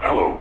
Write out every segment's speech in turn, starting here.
Hello.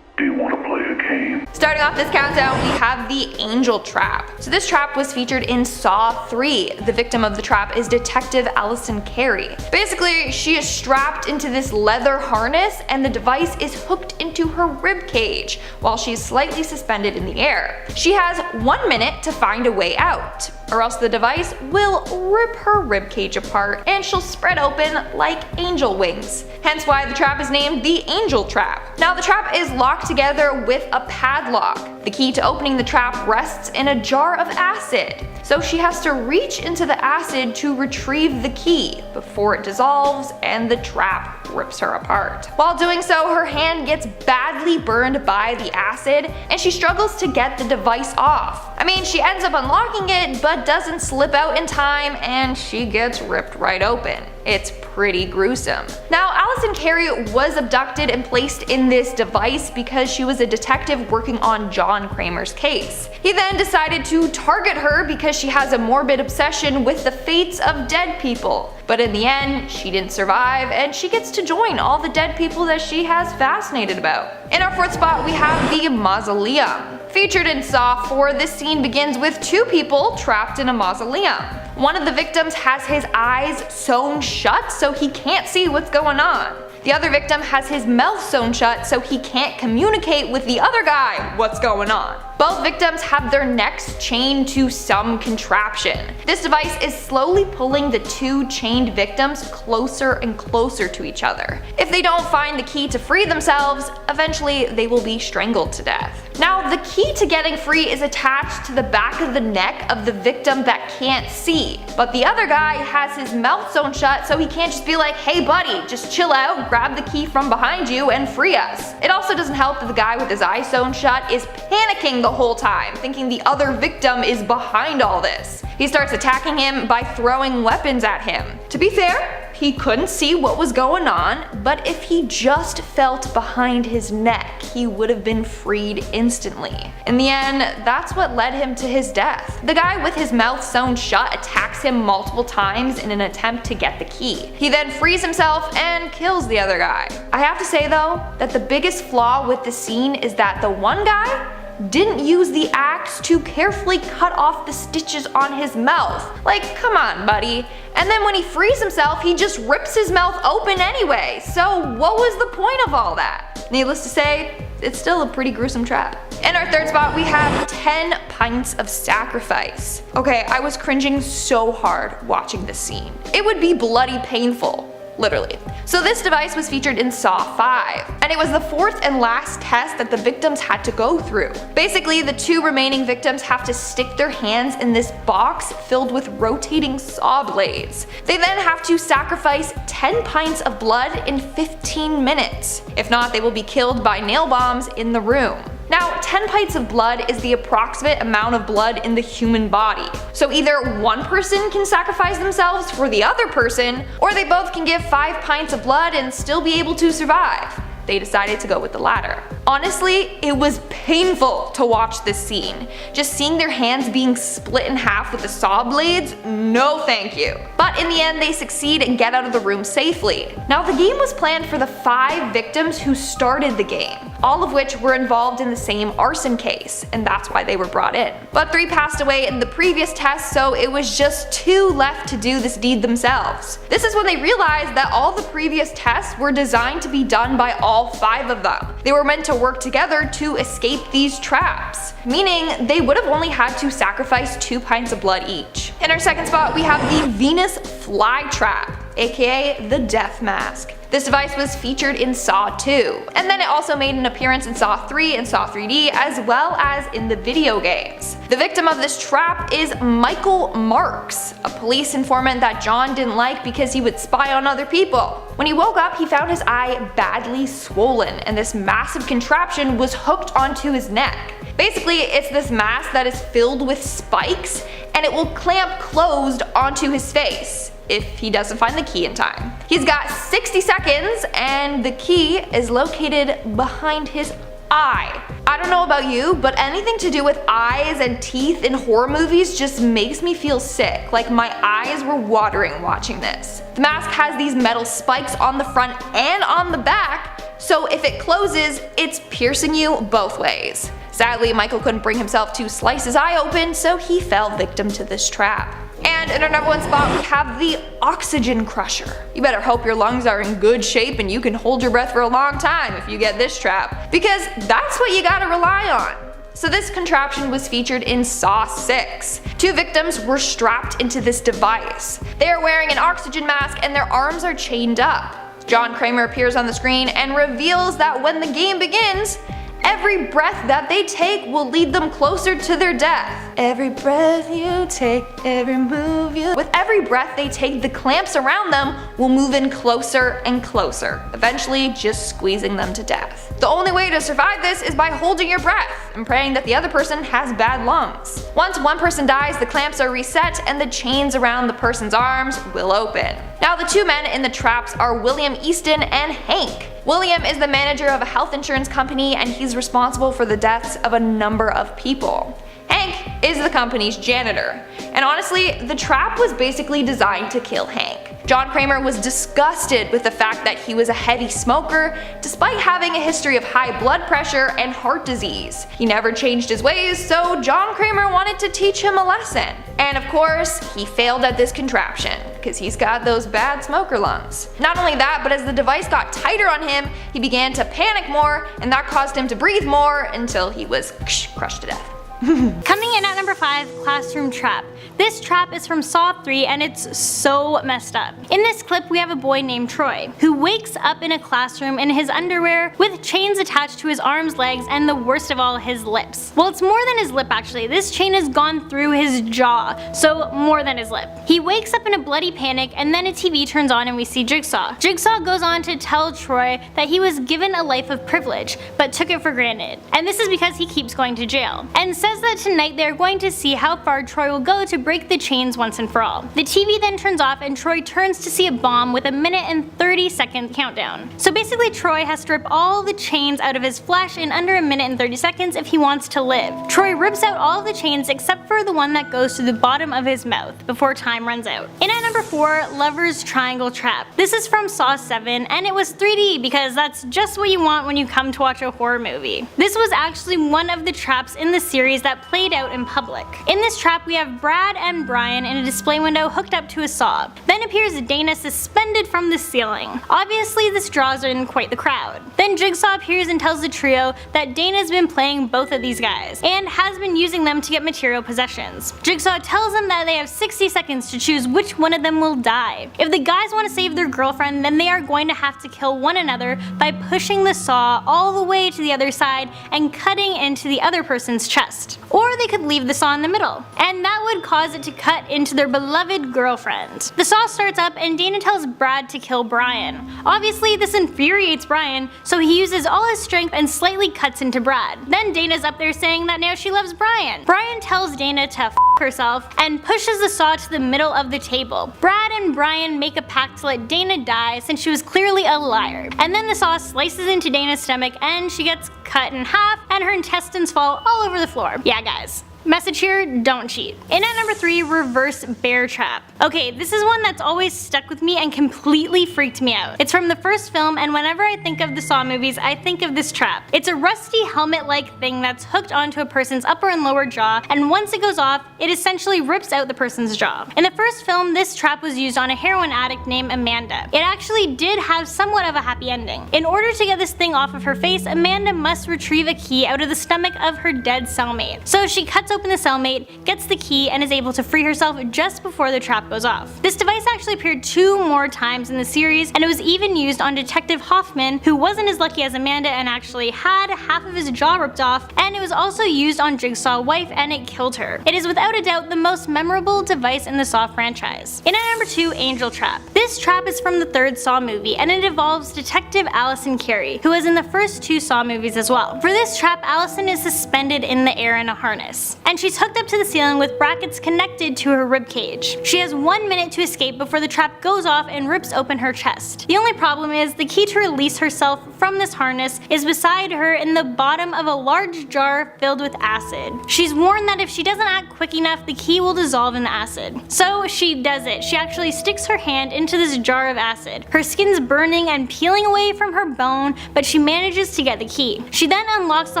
Do you want to play a game? Starting off this countdown, we have the angel trap. So this trap was featured in Saw 3. The victim of the trap is Detective Allison Carey. Basically, she is strapped into this leather harness and the device is hooked into her rib cage while she is slightly suspended in the air. She has 1 minute to find a way out, or else the device will rip her rib cage apart and she'll spread open like angel wings. Hence why the trap is named the angel trap. Now the trap is locked together with a padlock. The key to opening the trap rests in a jar of acid. So she has to reach into the acid to retrieve the key before it dissolves and the trap rips her apart. While doing so, her hand gets badly burned by the acid and she struggles to get the device off. I mean, she ends up unlocking it but doesn't slip out in time and she gets ripped right open. It's pretty gruesome. Now, Allison Carey was abducted and placed in this device because she was a detective working on John Kramer's case. He then decided to target her because she has a morbid obsession with the fates of dead people. But in the end, she didn't survive and she gets to join all the dead people that she has fascinated about. In our fourth spot, we have the mausoleum. Featured in Saw 4, this scene begins with two people trapped in a mausoleum. One of the victims has his eyes sewn shut so he can't see what's going on. The other victim has his mouth sewn shut so he can't communicate with the other guy what's going on. Both victims have their necks chained to some contraption. This device is slowly pulling the two chained victims closer and closer to each other. If they don't find the key to free themselves, eventually they will be strangled to death. Now, the key to getting free is attached to the back of the neck of the victim that can't see, but the other guy has his mouth sewn shut so he can't just be like, hey buddy, just chill out, grab the key from behind you and free us. It also doesn't help that the guy with his eyes sewn shut is panicking the whole time, thinking the other victim is behind all this. He starts attacking him by throwing weapons at him. To be fair, he couldn't see what was going on, but if he just felt behind his neck, he would have been freed instantly. In the end, that's what led him to his death. The guy with his mouth sewn shut attacks him multiple times in an attempt to get the key. He then frees himself and kills the other guy. I have to say though, that the biggest flaw with the scene is that the one guy didn't use the axe to carefully cut off the stitches on his mouth. Like, come on, buddy. And then when he frees himself, he just rips his mouth open anyway. So what was the point of all that? Needless to say, it's still a pretty gruesome trap. In our third spot, we have 10 pints of sacrifice. Okay, I was cringing so hard watching this scene. It would be bloody painful. Literally. So this device was featured in Saw 5, and it was the fourth and last test that the victims had to go through. Basically, the two remaining victims have to stick their hands in this box filled with rotating saw blades. They then have to sacrifice 10 pints of blood in 15 minutes. If not, they will be killed by nail bombs in the room. Now, 10 pints of blood is the approximate amount of blood in the human body. So either one person can sacrifice themselves for the other person, or they both can give 5 pints of blood and still be able to survive. They decided to go with the latter. Honestly, it was painful to watch this scene. Just seeing their hands being split in half with the saw blades, no thank you. But in the end, they succeed and get out of the room safely. Now, the game was planned for the 5 victims who started the game, all of which were involved in the same arson case, and that's why they were brought in. But 3 passed away in the previous test, so it was just 2 left to do this deed themselves. This is when they realized that all the previous tests were designed to be done by all 5 of them. They were meant to work together to escape these traps, meaning they would have only had to sacrifice 2 pints of blood each. In our second spot, we have the Venus flytrap, aka the death mask. This device was featured in Saw 2, and then it also made an appearance in Saw 3 and Saw 3D, as well as in the video games. The victim of this trap is Michael Marks, a police informant that John didn't like because he would spy on other people. When he woke up, he found his eye badly swollen, and this massive contraption was hooked onto his neck. Basically, it's this mask that is filled with spikes, and it will clamp closed onto his face if he doesn't find the key in time. He's got 60 seconds and the key is located behind his eye. I don't know about you, but anything to do with eyes and teeth in horror movies just makes me feel sick. Like my eyes were watering watching this. The mask has these metal spikes on the front and on the back, so if it closes, it's piercing you both ways. Sadly, Michael couldn't bring himself to slice his eye open, so he fell victim to this trap. And in our number 1 spot, we have the oxygen crusher. You better hope your lungs are in good shape and you can hold your breath for a long time if you get this trap, because that's what you gotta rely on. So this contraption was featured in Saw 6. 2 victims were strapped into this device. They are wearing an oxygen mask and their arms are chained up. John Kramer appears on the screen and reveals that when the game begins, every breath that they take will lead them closer to their death. Every breath you take, every move you... With every breath they take, the clamps around them will move in closer and closer, eventually just squeezing them to death. The only way to survive this is by holding your breath and praying that the other person has bad lungs. Once one person dies, the clamps are reset and the chains around the person's arms will open. Now the 2 men in the traps are William Easton and Hank. William is the manager of a health insurance company and he's responsible for the deaths of a number of people. Hank is the company's janitor, and honestly, the trap was basically designed to kill Hank. John Kramer was disgusted with the fact that he was a heavy smoker, despite having a history of high blood pressure and heart disease. He never changed his ways, so John Kramer wanted to teach him a lesson. And of course, he failed at this contraption, because he's got those bad smoker lungs. Not only that, but as the device got tighter on him, he began to panic more, and that caused him to breathe more until he was crushed to death. Coming in at number 5, classroom trap. This trap is from Saw 3 and it's so messed up. In this clip we have a boy named Troy, who wakes up in a classroom in his underwear with chains attached to his arms, legs, and the worst of all, his lips. Well, it's more than his lip actually. This chain has gone through his jaw, so more than his lip. He wakes up in a bloody panic and then a TV turns on and we see Jigsaw. Jigsaw goes on to tell Troy that he was given a life of privilege, but took it for granted. And this is because he keeps going to jail. And says that tonight they are going to see how far Troy will go to break the chains once and for all. The TV then turns off and Troy turns to see a bomb with a 1:30 countdown. So basically Troy has to rip all the chains out of his flesh in under 1:30 if he wants to live. Troy rips out all of the chains except for the one that goes to the bottom of his mouth before time runs out. In at number 4, Lover's Triangle Trap. This is from Saw 7 and it was 3D because that's just what you want when you come to watch a horror movie. This was actually one of the traps in the series that played out in public. In this trap we have Brad and Brian in a display window hooked up to a saw. Then appears Dana suspended from the ceiling. Obviously this draws in quite the crowd. Then Jigsaw appears and tells the trio that Dana's been playing both of these guys and has been using them to get material possessions. Jigsaw tells them that they have 60 seconds to choose which one of them will die. If the guys want to save their girlfriend, then they are going to have to kill one another by pushing the saw all the way to the other side and cutting into the other person's chest. Or they could leave the saw in the middle, and that would cause it to cut into their beloved girlfriend. The saw starts up and Dana tells Brad to kill Brian. Obviously this infuriates Brian, so he uses all his strength and slightly cuts into Brad. Then Dana's up there saying that now she loves Brian. Brian tells Dana to f herself and pushes the saw to the middle of the table. Brad and Brian make a pact to let Dana die since she was clearly a liar. And then the saw slices into Dana's stomach and she gets cut in half and her intestines fall all over the floor. Yeah guys. Message here, don't cheat. In at number 3, reverse bear trap. Okay, this is one that's always stuck with me and completely freaked me out. It's from the first film, and whenever I think of the Saw movies, I think of this trap. It's a rusty helmet-like thing that's hooked onto a person's upper and lower jaw, and once it goes off, it essentially rips out the person's jaw. In the first film, this trap was used on a heroin addict named Amanda. It actually did have somewhat of a happy ending. In order to get this thing off of her face, Amanda must retrieve a key out of the stomach of her dead cellmate. So she cuts open the cellmate, gets the key, and is able to free herself just before the trap goes off. This device actually appeared 2 more times in the series, and it was even used on Detective Hoffman, who wasn't as lucky as Amanda and actually had half of his jaw ripped off, and it was also used on Jigsaw's wife and it killed her. It is without a doubt the most memorable device in the Saw franchise. In at number 2, Angel Trap. This trap is from the 3rd Saw movie, and it involves Detective Allison Carey, who was in the first 2 Saw movies as well. For this trap, Allison is suspended in the air in a harness. and she's hooked up to the ceiling with brackets connected to her ribcage. She has 1 minute to escape before the trap goes off and rips open her chest. The only problem is the key to release herself from this harness is beside her in the bottom of a large jar filled with acid. She's warned that if she doesn't act quick enough, the key will dissolve in the acid. So she does it. She actually sticks her hand into this jar of acid. Her skin's burning and peeling away from her bone, but she manages to get the key. She then unlocks the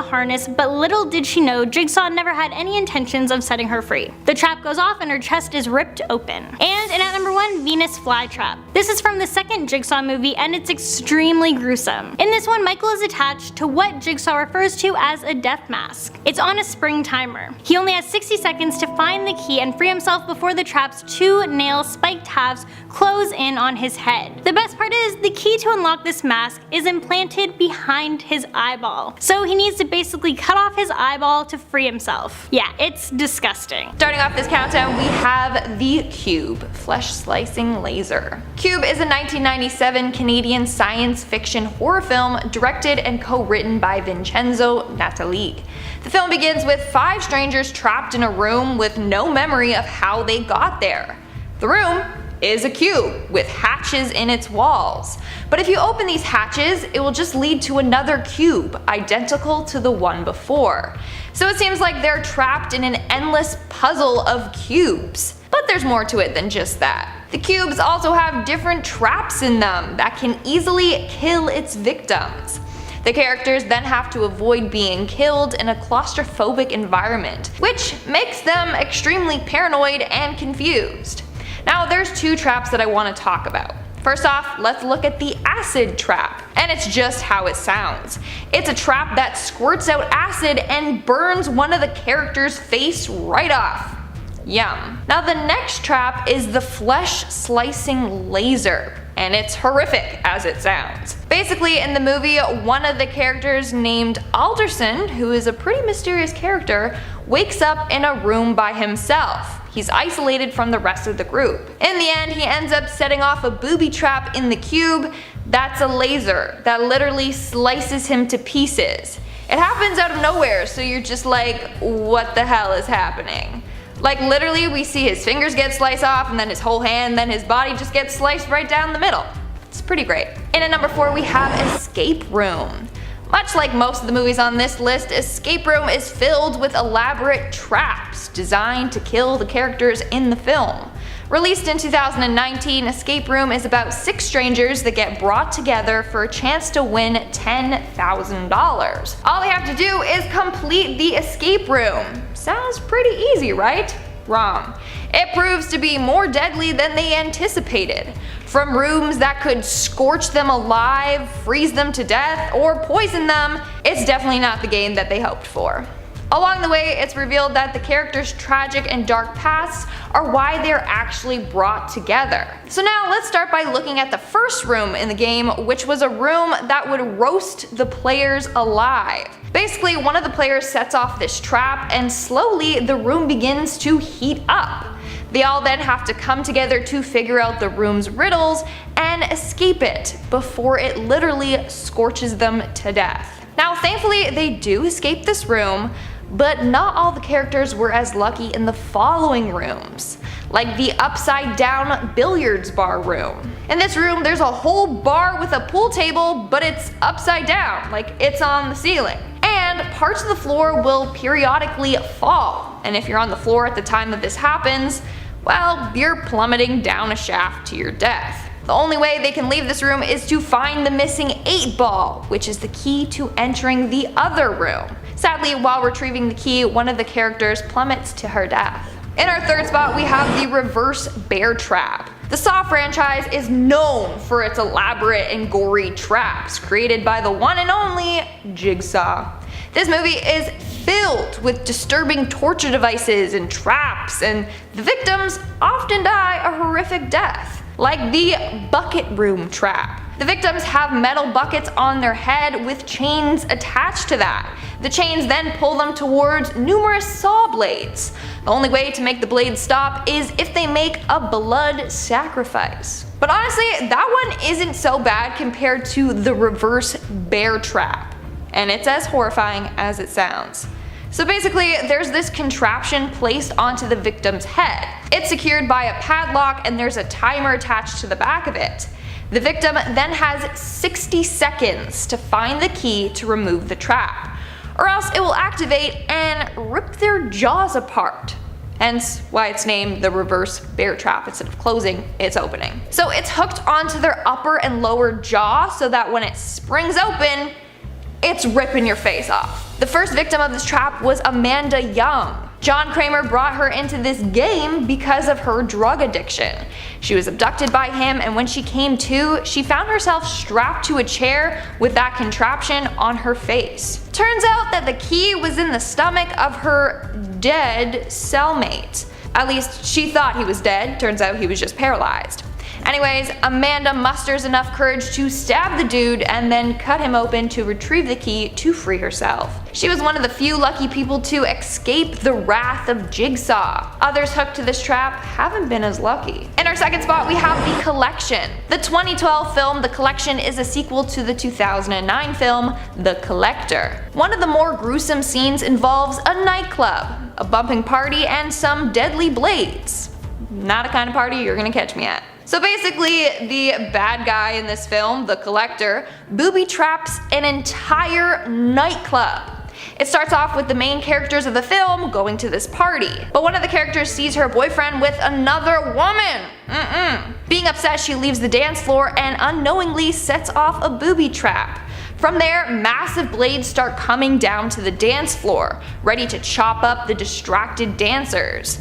harness, but little did she know Jigsaw never had any intentions of setting her free. The trap goes off and her chest is ripped open. And in at number 1, Venus flytrap. This is from the second Jigsaw movie and it's extremely gruesome. In this one, Michael is attached to what Jigsaw refers to as a death mask. It's on a spring timer. He only has 60 seconds to find the key and free himself before the trap's 2 nail spiked halves close in on his head. The best part is the key to unlock this mask is implanted behind his eyeball. So he needs to basically cut off his eyeball to free himself. Yeah, it's disgusting. Starting off this countdown, we have the Cube flesh slicing laser. Cube is a 1997 Canadian science fiction horror film directed and co-written by Vincenzo Natali. The film begins with 5 strangers trapped in a room with no memory of how they got there. The room is a cube with hatches in its walls. But if you open these hatches, it will just lead to another cube identical to the one before. So it seems like they're trapped in an endless puzzle of cubes. But there's more to it than just that. The cubes also have different traps in them that can easily kill its victims. The characters then have to avoid being killed in a claustrophobic environment, which makes them extremely paranoid and confused. Now there's 2 traps that I want to talk about. First off, let's look at the acid trap, and it's just how it sounds. It's a trap that squirts out acid and burns one of the characters' face right off. Yum. Now the next trap is the flesh slicing laser, and it's horrific as it sounds. Basically, in the movie, one of the characters named Alderson, who is a pretty mysterious character, wakes up in a room by himself. He's isolated from the rest of the group. In the end, he ends up setting off a booby trap in the cube that's a laser that literally slices him to pieces. It happens out of nowhere, so you're just like, what the hell is happening? Like literally we see his fingers get sliced off and then his whole hand, then his body just gets sliced right down the middle. It's pretty great. And at number 4 we have Escape Room. Much like most of the movies on this list, Escape Room is filled with elaborate traps designed to kill the characters in the film. Released in 2019, Escape Room is about 6 strangers that get brought together for a chance to win $10,000. All they have to do is complete the escape room. Sounds pretty easy, right? Wrong. It proves to be more deadly than they anticipated. From rooms that could scorch them alive, freeze them to death, or poison them, it's definitely not the game that they hoped for. Along the way, it's revealed that the characters' tragic and dark pasts are why they're actually brought together. So now let's start by looking at the first room in the game, which was a room that would roast the players alive. Basically, one of the players sets off this trap and slowly the room begins to heat up. They all then have to come together to figure out the room's riddles and escape it before it literally scorches them to death. Now thankfully they do escape this room, but not all the characters were as lucky in the following rooms, like the upside down billiards bar room. In this room there's a whole bar with a pool table, but it's upside down, like it's on the ceiling. And parts of the floor will periodically fall, and if you're on the floor at the time that this happens, well, you're plummeting down a shaft to your death. The only way they can leave this room is to find the missing 8-ball, which is the key to entering the other room. Sadly, while retrieving the key, one of the characters plummets to her death. In our third spot, we have the reverse bear trap. The Saw franchise is known for its elaborate and gory traps created by the one and only Jigsaw. This movie is filled with disturbing torture devices and traps, and the victims often die a horrific death, like the bucket room trap. The victims have metal buckets on their head with chains attached to that. The chains then pull them towards numerous saw blades. The only way to make the blades stop is if they make a blood sacrifice. But honestly, that one isn't so bad compared to the reverse bear trap, and it's as horrifying as it sounds. So basically, there's this contraption placed onto the victim's head. It's secured by a padlock and there's a timer attached to the back of it. The victim then has 60 seconds to find the key to remove the trap, or else it will activate and rip their jaws apart. Hence why it's named the reverse bear trap. Instead of closing, it's opening. So it's hooked onto their upper and lower jaw so that when it springs open, it's ripping your face off. The first victim of this trap was Amanda Young. John Kramer brought her into this game because of her drug addiction. She was abducted by him, and when she came to, she found herself strapped to a chair with that contraption on her face. Turns out that the key was in the stomach of her dead cellmate. At least she thought he was dead, turns out he was just paralyzed. Anyways, Amanda musters enough courage to stab the dude and then cut him open to retrieve the key to free herself. She was one of the few lucky people to escape the wrath of Jigsaw. Others hooked to this trap haven't been as lucky. In our second spot, we have The Collection. The 2012 film The Collection is a sequel to the 2009 film The Collector. One of the more gruesome scenes involves a nightclub, a bumping party, and some deadly blades. Not a kind of party you're gonna catch me at. So basically, the bad guy in this film, the Collector, booby traps an entire nightclub. It starts off with the main characters of the film going to this party, but one of the characters sees her boyfriend with another woman. Being upset, she leaves the dance floor and unknowingly sets off a booby trap. From there, massive blades start coming down to the dance floor, ready to chop up the distracted dancers.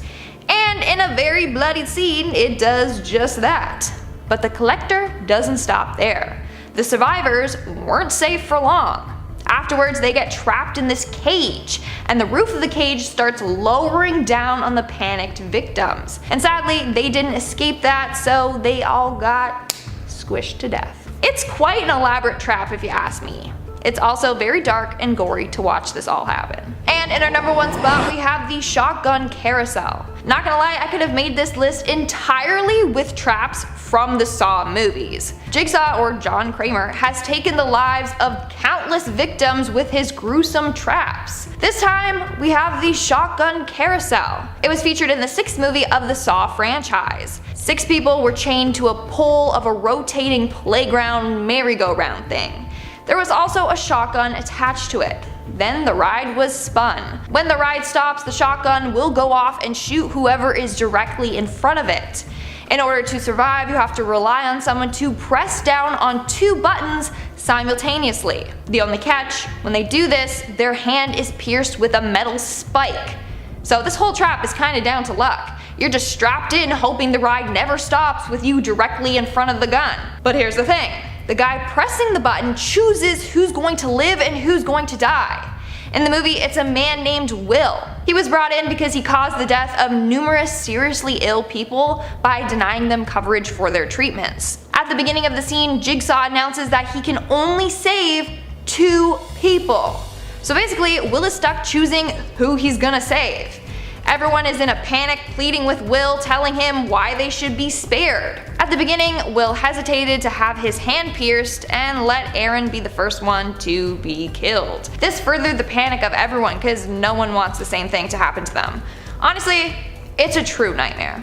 And in a very bloody scene, it does just that. But the Collector doesn't stop there. The survivors weren't safe for long. Afterwards, they get trapped in this cage, and the roof of the cage starts lowering down on the panicked victims. And sadly, they didn't escape that, so they all got squished to death. It's quite an elaborate trap if you ask me. It's also very dark and gory to watch this all happen. And in our number one spot, we have the shotgun carousel. Not gonna lie, I could have made this list entirely with traps from the Saw movies. Jigsaw, or John Kramer, has taken the lives of countless victims with his gruesome traps. This time, we have the shotgun carousel. It was featured in the 6th movie of the Saw franchise. 6 people were chained to a pole of a rotating playground merry-go-round thing. There was also a shotgun attached to it. Then the ride was spun. When the ride stops, the shotgun will go off and shoot whoever is directly in front of it. In order to survive, you have to rely on someone to press down on 2 buttons simultaneously. The only catch, when they do this, their hand is pierced with a metal spike. So this whole trap is kinda down to luck. You're just strapped in hoping the ride never stops with you directly in front of the gun. But here's the thing. The guy pressing the button chooses who's going to live and who's going to die. In the movie, it's a man named Will. He was brought in because he caused the death of numerous seriously ill people by denying them coverage for their treatments. At the beginning of the scene, Jigsaw announces that he can only save 2 people. So basically, Will is stuck choosing who he's gonna save. Everyone is in a panic, pleading with Will, telling him why they should be spared. At the beginning, Will hesitated to have his hand pierced and let Aaron be the first one to be killed. This furthered the panic of everyone because no one wants the same thing to happen to them. Honestly, it's a true nightmare.